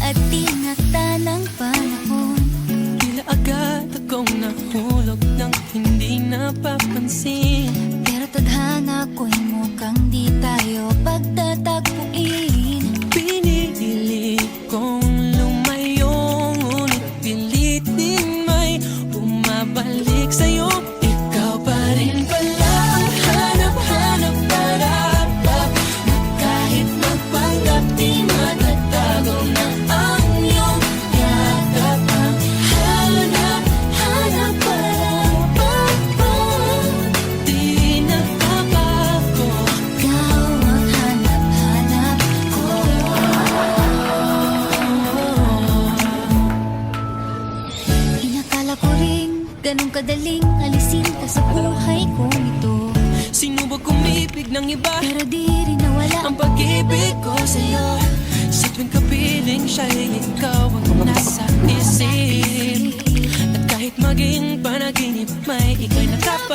at tinakda ng panahon. Tila agad akong nahulog nang hindi napapansin. Pero tadhana ko'y mukhang di tayo pagtatagpuin. Pinili kong lumayo, ngunit pilit din may bumabalik sa'yo. Ikaw pa rin pala ang hanap-hanap, harap-harap, na kahit magpanggap di matatago na ang iyong yakap. Ang hanap-hanap, harap-harap, di nagbabago. Ikaw ang hanap-hanap ko. Inakala ko rin ganun kadaling alisin ka sa buhay kong ito. Sinubok umibig ng iba, Pero di rin nawala ang pag-ibig ko sa'yo. Sa tuwing kapiling siya'y ikaw ang nasa isip. At kahit maging panaginip, may ika'y nakapa